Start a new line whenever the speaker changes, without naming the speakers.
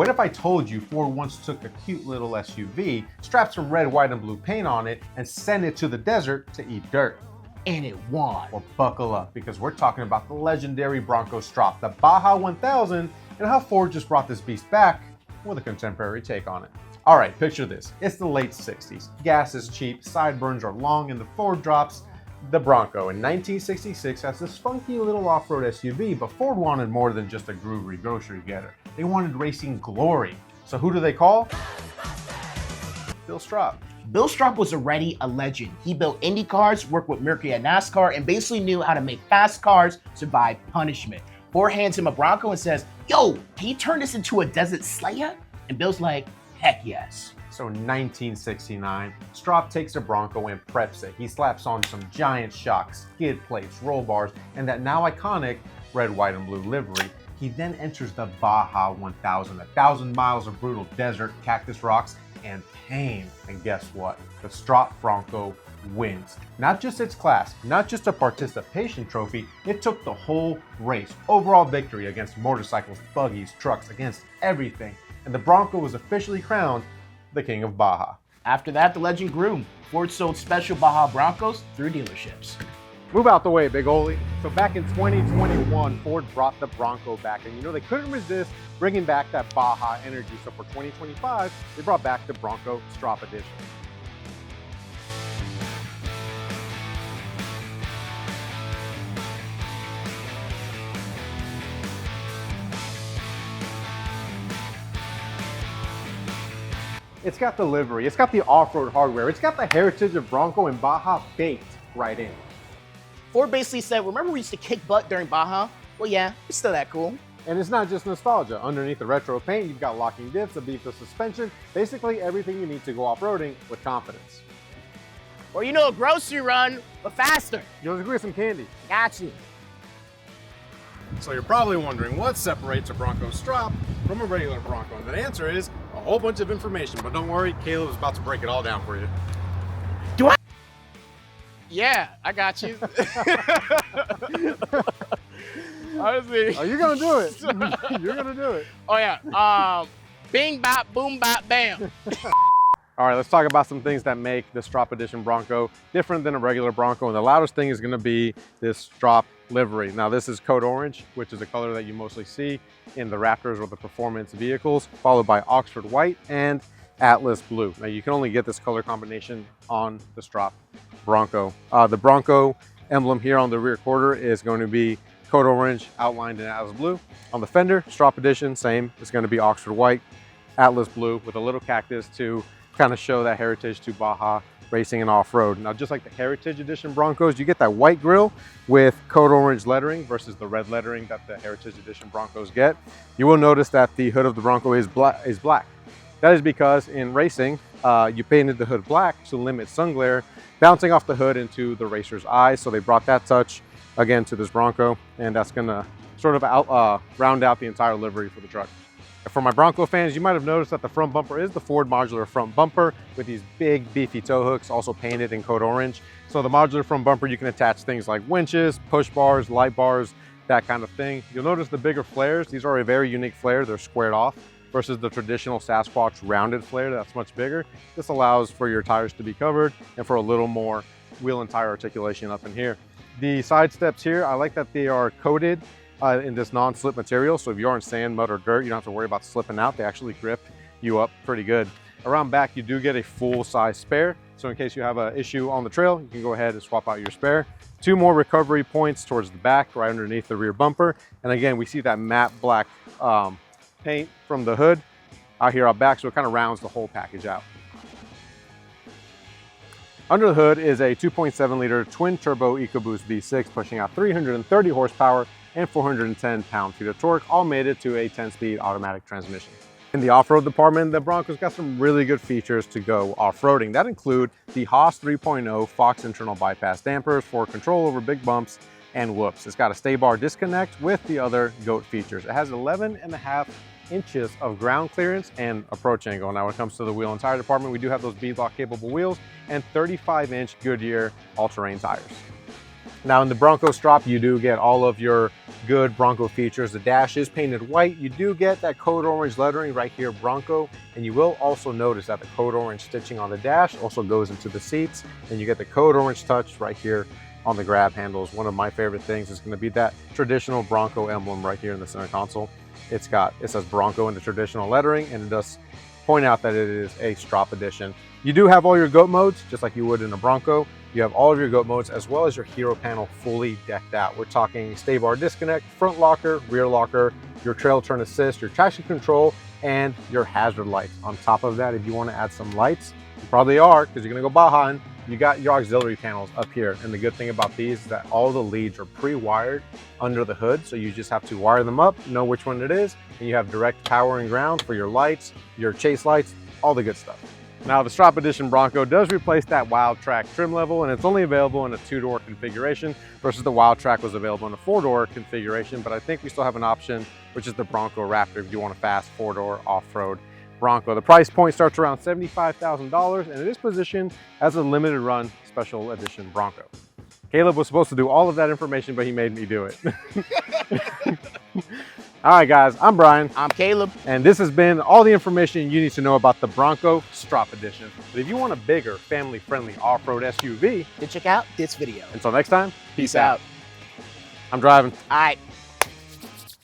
What if I told you Ford once took a cute little SUV, strapped some red, white, and blue paint on it, and sent it to the desert to eat dirt?
And it won.
Well, buckle up, because we're talking about the legendary Bronco Stroppe, the Baja 1000, and how Ford just brought this beast back with a contemporary take on it. All right, picture this. It's the late 60s. Gas is cheap, sideburns are long, and the Ford drops the Bronco in 1966 as this funky little off-road SUV, but Ford wanted more than just a groovy grocery getter. They wanted racing glory. So who do they call? Bill Stroppe.
Bill Stroppe was already a legend. He built Indy cars, worked with Mercury at NASCAR, and basically knew how to make fast cars survive punishment. Ford hands him a Bronco and says, "Yo, can you turn this into a desert slayer?" And Bill's like, "Heck yes."
So in 1969, Stroppe takes a Bronco and preps it. He slaps on some giant shocks, skid plates, roll bars, and that now iconic red, white, and blue livery. He then enters the Baja 1000, 1,000 miles of brutal desert, cactus rocks, and pain. And guess what? The Stroppe Bronco wins. Not just its class, not just a participation trophy, it took the whole race. Overall victory against motorcycles, buggies, trucks, against everything. And the Bronco was officially crowned the King of Baja.
After that, the legend grew. Ford sold special Baja Broncos through dealerships.
Move out the way, Big Ole. So back in 2021, Ford brought the Bronco back, and they couldn't resist bringing back that Baja energy. So for 2025, they brought back the Bronco Stroppe Edition. It's got the livery, it's got the off-road hardware, it's got the heritage of Bronco and Baja baked right in.
Ford basically said, remember we used to kick butt during Baja? Well, yeah, it's still that cool.
And it's not just nostalgia. Underneath the retro paint, you've got locking diffs, a beefless suspension, basically everything you need to go off-roading with confidence.
Or a grocery run, but faster.
You'll agree with some candy.
Got you.
So you're probably wondering what separates a Bronco Stroppe from a regular Bronco, and the answer is a whole bunch of information, but don't worry, Caleb's about to break it all down for you.
Do I? Yeah, I got you. Honestly.
Oh, you're gonna do it. You're gonna do it.
Oh yeah. Bing, bop, boom, bop, bam.
All right, let's talk about some things that make the Stroppe Edition Bronco different than a regular Bronco. And the loudest thing is gonna be this Stroppe livery. Now this is code orange, which is a color that you mostly see in the Raptors or the performance vehicles, followed by Oxford white and Atlas blue. Now you can only get this color combination on the Stroppe Bronco. The Bronco emblem here on the rear quarter is going to be code orange outlined in Atlas blue. On the fender, Stroppe Edition, same. It's going to be Oxford white, Atlas blue with a little cactus to kind of show that heritage to Baja racing and off-road. Now, just like the Heritage Edition Broncos, you get that white grille with code orange lettering versus the red lettering that the Heritage Edition Broncos get. You will notice that the hood of the Bronco is black. That is because in racing, you painted the hood black to limit sun glare bouncing off the hood into the racer's eyes. So they brought that touch again to this Bronco, and that's gonna sort of round out the entire livery for the truck. For my Bronco fans, you might have noticed that the front bumper is the Ford modular front bumper with these big beefy tow hooks, also painted in code orange. So the modular front bumper, you can attach things like winches, push bars, light bars, that kind of thing. You'll notice the bigger flares. These are a very unique flare. They're squared off versus the traditional Sasquatch rounded flare that's much bigger. This allows for your tires to be covered and for a little more wheel and tire articulation up in here. The side steps here, I like that they are coated in this non-slip material. So if you're in sand, mud, or dirt, you don't have to worry about slipping out. They actually grip you up pretty good. Around back, you do get a full-size spare. So in case you have an issue on the trail, you can go ahead and swap out your spare. 2 more recovery points towards the back, right underneath the rear bumper. And again, we see that matte black paint from the hood out here out back, so it kind of rounds the whole package out. Under the hood is a 2.7 liter twin turbo EcoBoost V6 pushing out 330 horsepower and 410 pound-feet of torque, all mated to a 10-speed automatic transmission. In the off-road department, the Bronco's got some really good features to go off-roading. That include the Haas 3.0 Fox internal bypass dampers for control over big bumps and whoops. It's got a stay bar disconnect with the other GOAT features. It has 11.5 inches of ground clearance and approach angle. Now when it comes to the wheel and tire department, we do have those beadlock capable wheels and 35-inch Goodyear all-terrain tires. Now in the Bronco Stroppe, you do get all of your good Bronco features. The dash is painted white. You do get that code orange lettering right here, Bronco. And you will also notice that the code orange stitching on the dash also goes into the seats. And you get the code orange touch right here on the grab handles. One of my favorite things is going to be that traditional Bronco emblem right here in the center console. It says Bronco in the traditional lettering, and it does point out that it is a Stroppe edition. You do have all your GOAT modes, just like you would in a Bronco. You have all of your GOAT modes as well as your hero panel fully decked out. We're talking stay bar disconnect, front locker, rear locker, your trail turn assist, your traction control, and your hazard lights. On top of that, if you want to add some lights, you probably are, because you're going to go Baja, and you got your auxiliary panels up here. And the good thing about these is that all the leads are pre-wired under the hood, so you just have to wire them up, know which one it is, and you have direct power and ground for your lights, your chase lights, all the good stuff. Now the Stroppe Edition Bronco does replace that Wild Track trim level, and it's only available in a 2-door configuration versus the Wild Track was available in a 4-door configuration, but I think we still have an option, which is the Bronco Raptor if you want a fast 4-door off-road Bronco. The price point starts around $75,000, and it is positioned as a limited run special edition Bronco. Caleb was supposed to do all of that information, but he made me do it. All right, guys, I'm Brian.
I'm Caleb.
And this has been all the information you need to know about the Bronco Stroppe Edition. But if you want a bigger, family-friendly off-road SUV,
then check out this video.
Until next time,
Peace out.
I'm driving.
All right.